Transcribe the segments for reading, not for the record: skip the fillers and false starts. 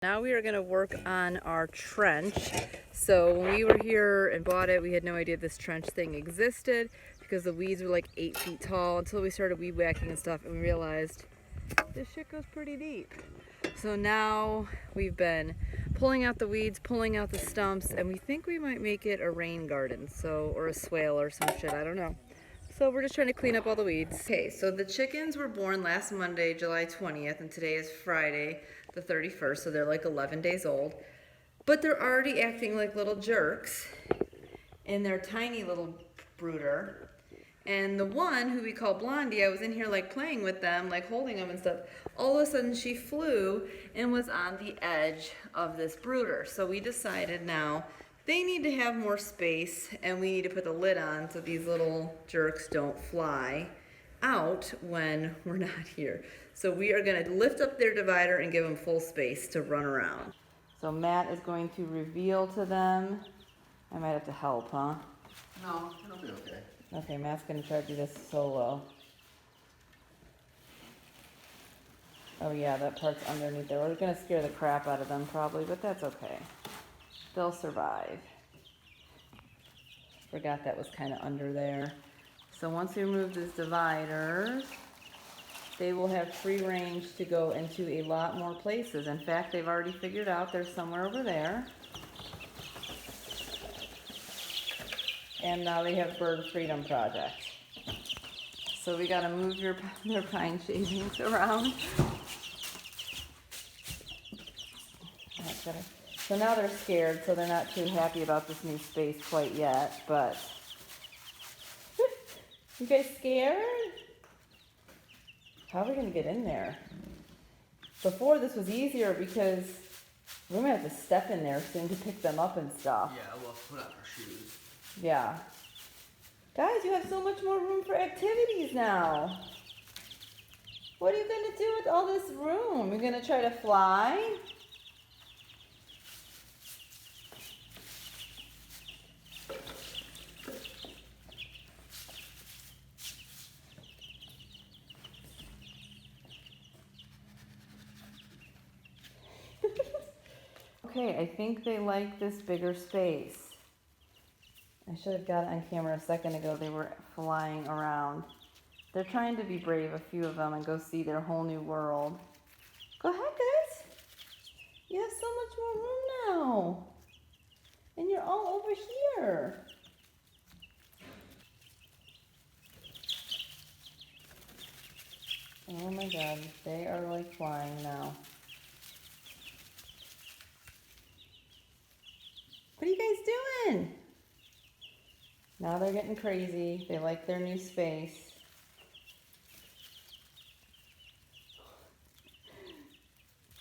Now we are going to work on our trench. So when we were here and bought it, we had no idea this trench thing existed because the weeds were like 8 feet tall until we started weed whacking and stuff, and we realized this shit goes pretty deep. So now we've been pulling out the weeds, pulling out the stumps, and we think we might make it a rain garden, or a swale or some shit, I don't know. So we're just trying to clean up all the weeds. Okay, so the chickens were born last Monday, July 20th, and today is Friday, the 31st, so they're like 11 days old. But they're already acting like little jerks in their tiny little brooder. And the one who we call Blondie, I was in here like playing with them, like holding them and stuff. All of a sudden she flew and was on the edge of this brooder. So we decided now they need to have more space, and we need to put the lid on so these little jerks don't fly out when we're not here. So we are going to lift up their divider and give them full space to run around. So Matt is going to reveal to them. I might have to help, huh? No, it'll be okay. Okay, Matt's going to try to do this solo. Oh yeah, that part's underneath there. We're going to scare the crap out of them probably, but that's okay. They'll survive. Forgot that was kind of under there. So once we remove these dividers, they will have free range to go into a lot more places. In fact, they've already figured out there's somewhere over there. And now they have Bird Freedom Project. So we gotta move their pine shavings around. That's better. So now they're scared, so they're not too happy about this new space quite yet, but you guys scared? How are we gonna get in there? Before this was easier because we're gonna have to step in there soon to pick them up and stuff. Yeah, we'll put on our shoes. Yeah. Guys, you have so much more room for activities now. What are you gonna do with all this room? You're gonna try to fly? Okay, I think they like this bigger space. I should have got it on camera a second ago. They were flying around. They're trying to be brave, a few of them, and go see their whole new world. Go ahead, guys. You have so much more room now. And you're all over here. Oh my God, they are like flying now. What are you guys doing? Now they're getting crazy. They like their new space.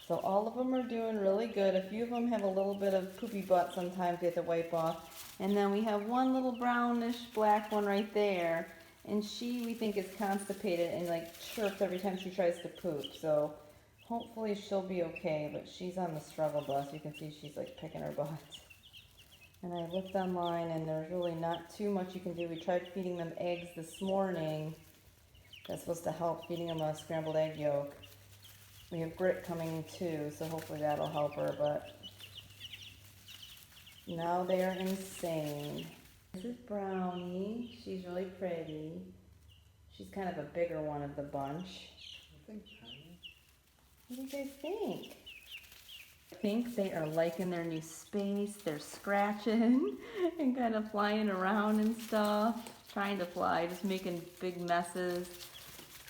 So all of them are doing really good. A few of them have a little bit of poopy butt sometimes they have to wipe off. And then we have one little brownish black one right there. And she, we think, is constipated and like chirps every time she tries to poop. So hopefully she'll be okay, but she's on the struggle bus. You can see she's like picking her butt. And I looked online, and there's really not too much you can do. We tried feeding them eggs this morning. That's supposed to help, feeding them a scrambled egg yolk. We have grit coming too, so hopefully that'll help her, but now they're insane. This is Brownie. She's really pretty. She's kind of a bigger one of the bunch. What do you guys think? I think they are liking their new space. They're scratching and kind of flying around and stuff. Trying to fly, just making big messes.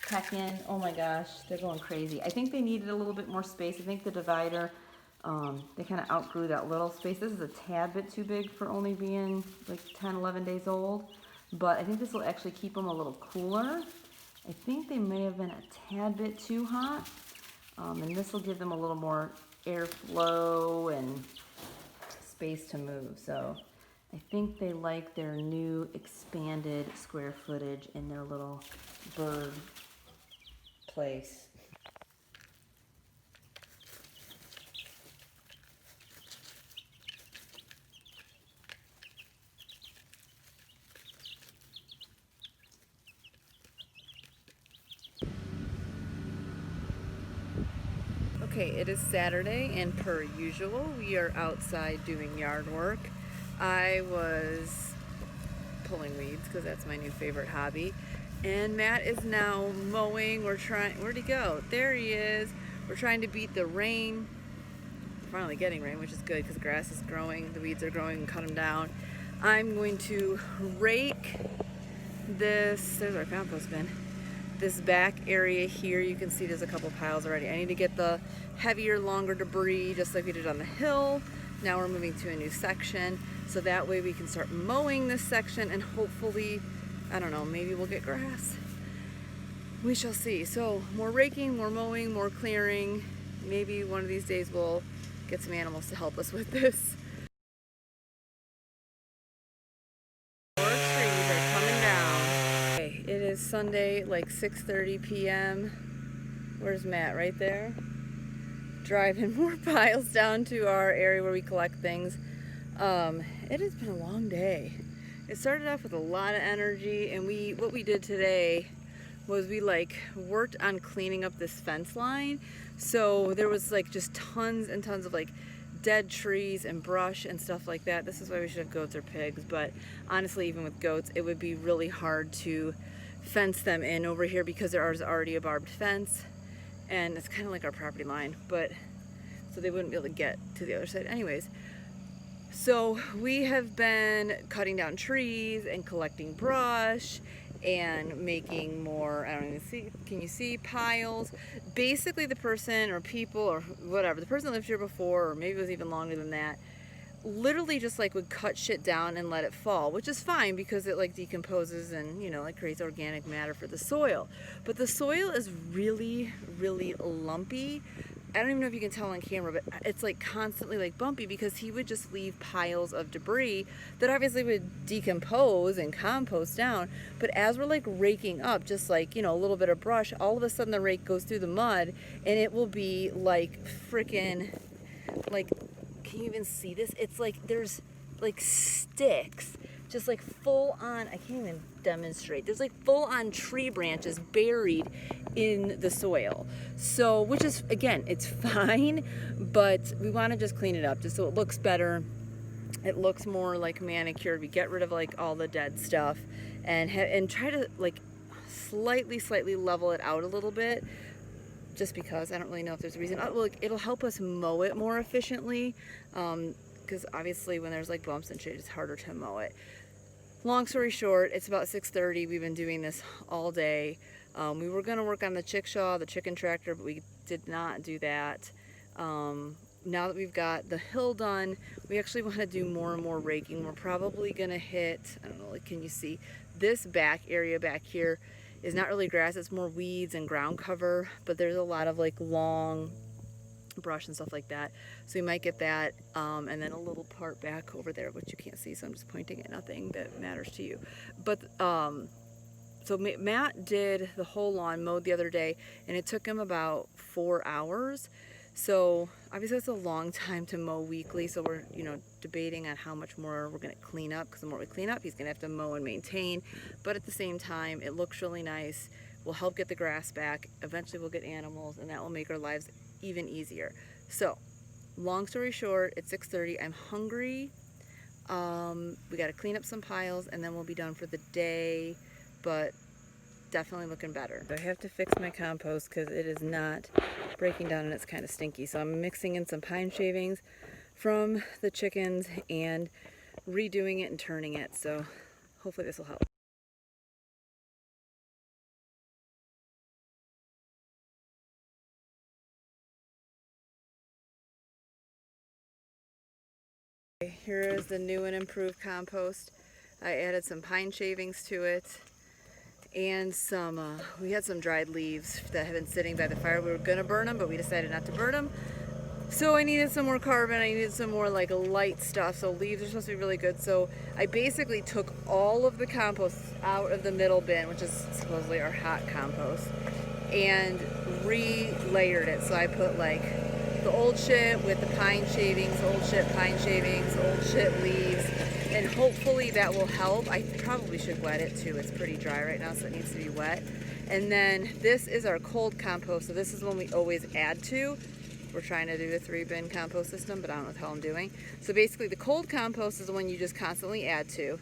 Pecking. Oh my gosh, they're going crazy. I think they needed a little bit more space. I think the divider, they kind of outgrew that little space. This is a tad bit too big for only being like 10, 11 days old. But I think this will actually keep them a little cooler. I think they may have been a tad bit too hot. And this will give them a little more airflow and space to move. So I think they like their new expanded square footage in their little bird place. Okay, it is Saturday, and per usual, we are outside doing yard work. I was pulling weeds because that's my new favorite hobby. And Matt is now mowing. Where'd he go? There he is. We're trying to beat the rain. We're finally getting rain, which is good because the grass is growing, the weeds are growing, and cut them down. I'm going to rake this, there's our compost bin, this back area here. You can see there's a couple piles already. I need to get the heavier, longer debris just like we did on the hill. Now we're moving to a new section, so that way we can start mowing this section and hopefully, I don't know, maybe we'll get grass. We shall see. So more raking, more mowing, more clearing. Maybe one of these days we'll get some animals to help us with this. More trees are coming down. Okay, it is Sunday, like 6:30 p.m. Where's Matt? Right there. Driving more piles down to our area where we collect things. It has been a long day. It started off with a lot of energy, and what we did today was we worked on cleaning up this fence line. So there was just tons and tons of dead trees and brush and stuff like that. This is why we should have goats or pigs, but honestly, even with goats, it would be really hard to fence them in over here because there is already a barbed fence, and it's kind of like our property line, but so they wouldn't be able to get to the other side anyways. So we have been cutting down trees and collecting brush and making more, I don't even see, can you see, piles? Basically the person or people or whatever, the person that lived here before, or maybe it was even longer than that, literally just would cut shit down and let it fall, which is fine because it decomposes and creates organic matter for the soil. But the soil is really, really lumpy. I don't even know if you can tell on camera, but it's constantly bumpy because he would just leave piles of debris that obviously would decompose and compost down. But as we're raking up just a little bit of brush, all of a sudden the rake goes through the mud and it will be freaking can you even see this? It's there's sticks, just full on, I can't even demonstrate. There's full on tree branches buried in the soil. So, which is, again, it's fine, but we want to just clean it up just so it looks better. It looks more manicured. We get rid of all the dead stuff and try to slightly level it out a little bit. Just because I don't really know if there's a reason. It'll help us mow it more efficiently, because obviously when there's bumps and shit, it's harder to mow it. Long story short, it's about 6:30. We've been doing this all day. We were going to work on the Chickshaw, the chicken tractor, but we did not do that. Now that we've got the hill done, we actually want to do more and more raking. We're probably going to hit, I don't know, can you see, this back area back here is not really grass, it's more weeds and ground cover, but there's a lot of long brush and stuff like that. So we might get that, and then a little part back over there, which you can't see, so I'm just pointing at nothing that matters to you. But so Matt did the whole lawn, mowed the other day, and it took him about 4 hours. So obviously that's a long time to mow weekly, so we're debating on how much more we're going to clean up, because the more we clean up, he's going to have to mow and maintain. But at the same time, it looks really nice. We'll help get the grass back. Eventually we'll get animals, and that will make our lives even easier. So long story short, it's 6:30. I'm hungry. We got to clean up some piles, and then we'll be done for the day, but definitely looking better. I have to fix my compost because it is not breaking down and it's kind of stinky. So I'm mixing in some pine shavings from the chickens and redoing it and turning it. So hopefully this will help. Here is the new and improved compost. I added some pine shavings to it. And we had some dried leaves that had been sitting by the fire. We were gonna burn them, but we decided not to burn them. So I needed some more carbon. I needed some more light stuff. So leaves are supposed to be really good. So I basically took all of the compost out of the middle bin, which is supposedly our hot compost, and re-layered it. So I put the old shit with the pine shavings, old shit pine shavings, old shit leaves, and hopefully that will help. I probably should wet it too. It's pretty dry right now, so it needs to be wet. And then this is our cold compost, so this is one we always add to. We're trying to do a 3-bin compost system, but I don't know what the hell I'm doing. So basically the cold compost is the one you just constantly add to.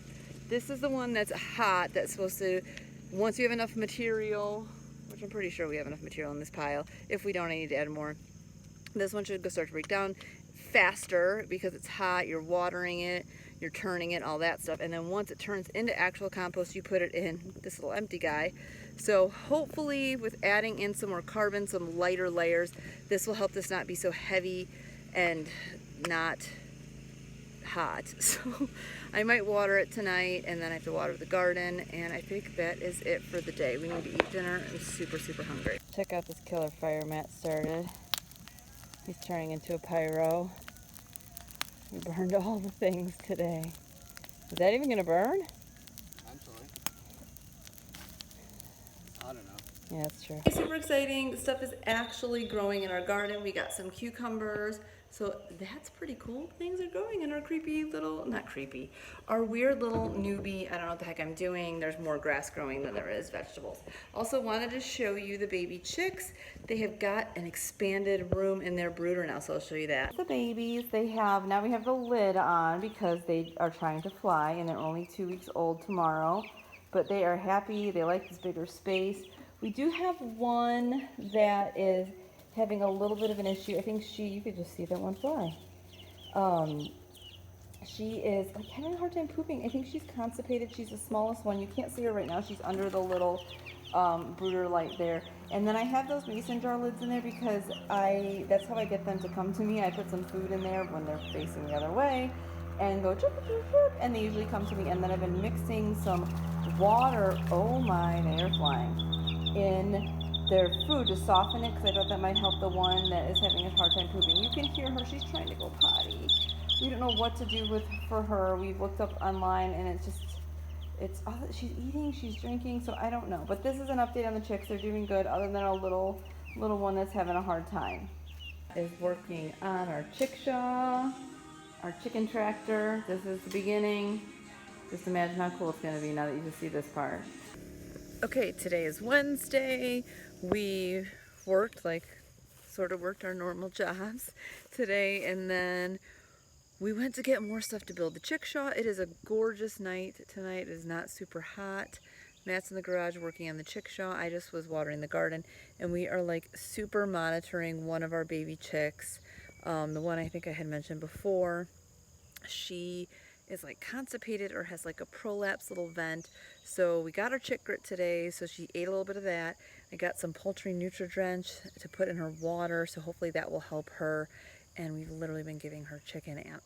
This is the one that's hot, that's supposed to, once you have enough material, which I'm pretty sure we have enough material in this pile. If we don't, I need to add more. This one should go start to break down faster because it's hot, you're watering it, you're turning it, all that stuff. And then once it turns into actual compost, you put it in this little empty guy. So hopefully with adding in some more carbon, some lighter layers, this will help this not be so heavy and not hot. So I might water it tonight, and then I have to water the garden, and I think that is it for the day. We need to eat dinner. I'm super, super hungry. Check out this killer fire Matt started. He's turning into a pyro. We burned all the things today. Is that even gonna burn? Eventually. I don't know. Yeah, that's true. Super exciting. Stuff is actually growing in our garden. We got some cucumbers. So that's pretty cool. Things are growing in our creepy little, not creepy, our weird little newbie. I don't know what the heck I'm doing. There's more grass growing than there is vegetables. Also wanted to show you the baby chicks. They have got an expanded room in their brooder now, so I'll show you that. The babies, now we have the lid on because they are trying to fly, and they're only 2 weeks old tomorrow. But they are happy. They like this bigger space. We do have one that is having a little bit of an issue. I think you could just see that one fly. She is having a hard time pooping. I think she's constipated. She's the smallest one. You can't see her right now. She's under the little brooder light there. And then I have those mason jar lids in there because that's how I get them to come to me. I put some food in there when they're facing the other way and go chirp, chirp, chirp, and they usually come to me. And then I've been mixing some water, oh my, they are flying, in their food to soften it, because I thought that might help the one that is having a hard time pooping. You can hear her, she's trying to go potty. We don't know what to do for her. We've looked up online, and it's all that she's eating, she's drinking, so I don't know. But this is an update on the chicks. They're doing good, other than a little one that's having a hard time. Is working on our Chickshaw, our chicken tractor. This is the beginning. Just imagine how cool it's gonna be now that you can see this part. Okay, today is Wednesday. We sort of worked our normal jobs today, and then we went to get more stuff to build the Chickshaw. It is a gorgeous night tonight. It is not super hot. Matt's in the garage working on the Chickshaw. I just was watering the garden, and we are like super monitoring one of our baby chicks. The one I think I had mentioned before. She is like constipated or has like a prolapse little vent. So we got her chick grit today, so she ate a little bit of that. I got some poultry Nutri-Drench to put in her water, so hopefully that will help her. And we've literally been giving her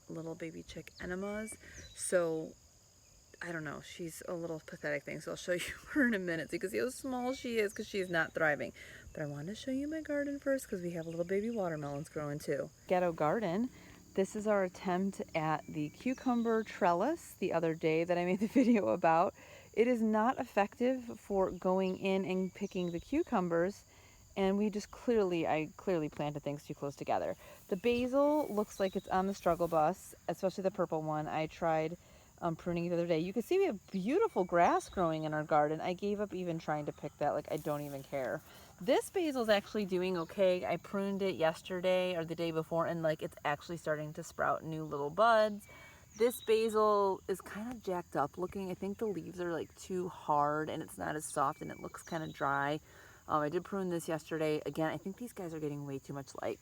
little baby chick enemas. So I don't know, she's a little pathetic thing, so I'll show you her in a minute so you can see how small she is because she's not thriving. But I wanted to show you my garden first because we have little baby watermelons growing too. Ghetto garden. This is our attempt at the cucumber trellis the other day that I made the video about. It is not effective for going in and picking the cucumbers, and I clearly planted things too close together. The basil looks like it's on the struggle bus, especially the purple one. I tried pruning it the other day. You can see we have beautiful grass growing in our garden. I gave up even trying to pick that. Like, I don't even care. This basil is actually doing okay. I pruned it yesterday or the day before, and like it's actually starting to sprout new little buds. This basil is kind of jacked up looking. I think the leaves are like too hard and it's not as soft and it looks kind of dry. I did prune this yesterday. Again, I think these guys are getting way too much light.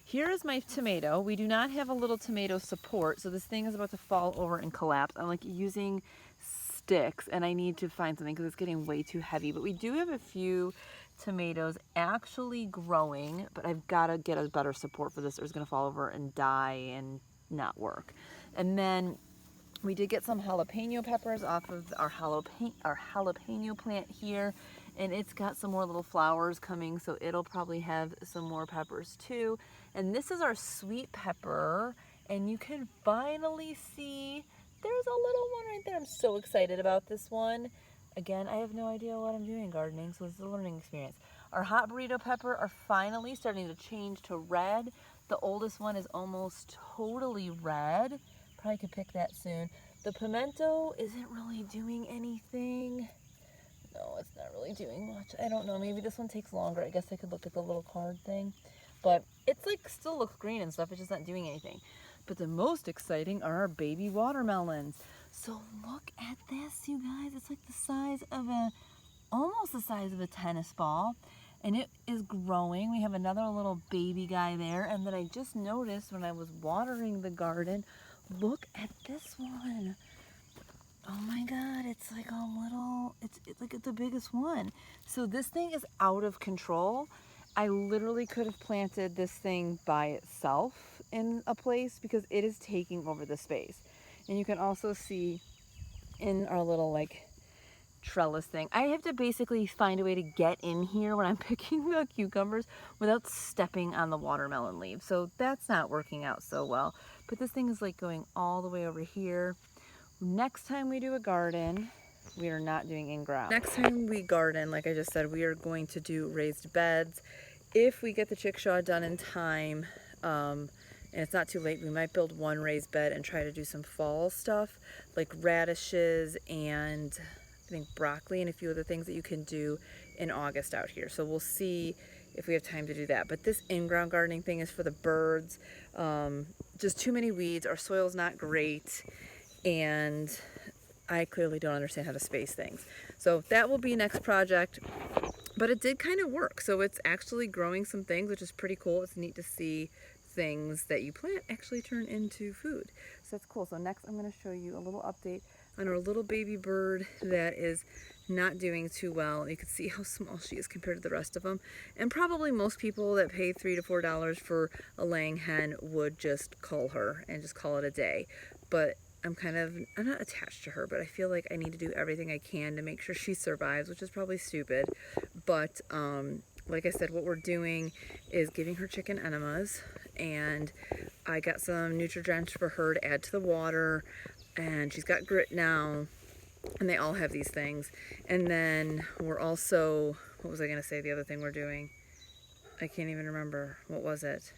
Here is my tomato. We do not have a little tomato support, so this thing is about to fall over and collapse. I'm like using sticks, and I need to find something because it's getting way too heavy. But we do have a few tomatoes actually growing, but I've got to get a better support for this or it's going to fall over and die and not work. And then we did get some jalapeno peppers off of our jalapeno plant here, and it's got some more little flowers coming, so it'll probably have some more peppers too. And this is our sweet pepper, and you can finally see there's a little one right there. I'm so excited about this one. Again, I have no idea what I'm doing gardening, so this is a learning experience. Our hot burrito pepper are finally starting to change to red. The oldest one is almost totally red. Probably could pick that soon. The pimento isn't really doing anything. No, it's not really doing much. I don't know. Maybe this one takes longer. I guess I could look at the little card thing. but it's like still looks green and stuff. It's just not doing anything. But the most exciting are our baby watermelons. So look at this, you guys. It's like the size of almost the size of a tennis ball, and it is growing. We have another little baby guy there, and then I just noticed when I was watering the garden, look at this one. Oh my God, it's like a little, it's like the biggest one. So this thing is out of control. I literally could have planted this thing by itself in a place because it is taking over the space. And you can also see in our little like trellis thing, I have to basically find a way to get in here when I'm picking the cucumbers without stepping on the watermelon leaves. So that's not working out so well. But this thing is like going all the way over here. Next time we do a garden, we are not doing in-ground. Next time we garden, like I just said, we are going to do raised beds. If we get the chickshaw done in time, and it's not too late, we might build one raised bed and try to do some fall stuff like radishes and I think broccoli and a few other things that you can do in August out here. So we'll see if we have time to do that. But this in-ground gardening thing is for the birds. Just too many weeds. Our soil's not great. And I clearly don't understand how to space things. So that will be next project. But it did kind of work. So it's actually growing some things, which is pretty cool. It's neat to see things that you plant actually turn into food. So that's cool. So next I'm going to show you a little update on our little baby bird that is not doing too well. You can see how small she is compared to the rest of them. And probably most people that pay $3 to $4 for a laying hen would just cull her and just call it a day. But I'm not attached to her, but I feel like I need to do everything I can to make sure she survives, which is probably stupid. But like I said, what we're doing is giving her chicken enemas, and I got some Nutri-Drench for her to add to the water, and she's got grit now, and they all have these things. And then we're also, what was I going to say, the other thing we're doing? I can't even remember. What was it?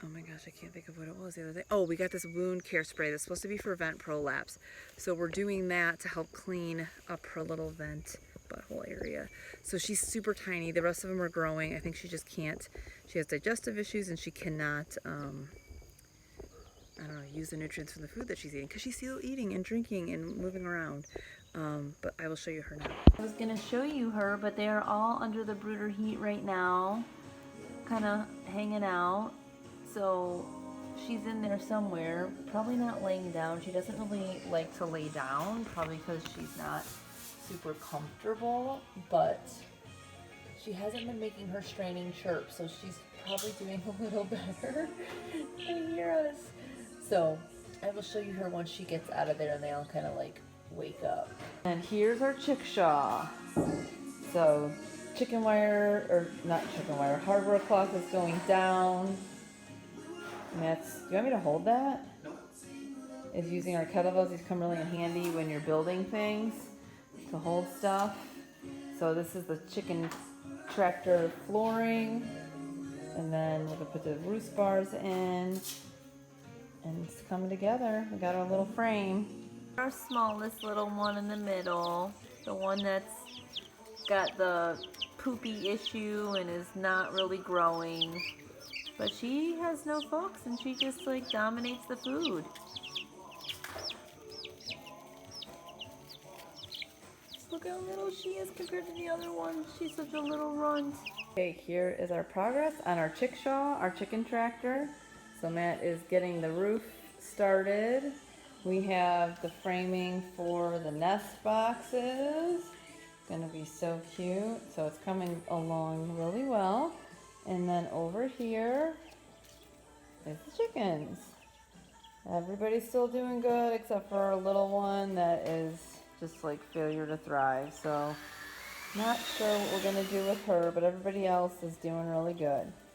Oh my gosh, I can't think of what it was the other day. Oh, we got this wound care spray that's supposed to be for vent prolapse. So we're doing that to help clean up her little vent butthole area. So she's super tiny. The rest of them are growing. I think she just can't. She has digestive issues and she cannot, I don't know, use the nutrients from the food that she's eating because she's still eating and drinking and moving around. But I will show you her now. I was going to show you her, but they are all under the brooder heat right now, kind of hanging out. So she's in there somewhere, probably not laying down. She doesn't really like to lay down, probably because she's not super comfortable, but she hasn't been making her straining chirp, so she's probably doing a little better. They hear us. So I will show you her once she gets out of there and they all kind of like wake up. And here's our chickshaw. So chicken wire, or not chicken wire, hardware cloth is going down. And that's, do you want me to hold that? Nope. Is using our kettlebells. These come really in handy when you're building things to hold stuff. So this is the chicken tractor flooring. And then we're gonna put the roost bars in. And it's coming together. We got our little frame. Our smallest little one in the middle. The one that's got the poopy issue and is not really growing. But she has no fucks and she just like dominates the food. Look how little she is compared to the other one. She's such a little runt. Okay, here is our progress on our chickshaw, our chicken tractor. So Matt is getting the roof started. We have the framing for the nest boxes. Gonna be so cute. So it's coming along really well. And then over here is the chickens. Everybody's still doing good except for our little one that is just like failure to thrive. So not sure what we're gonna do with her, but everybody else is doing really good.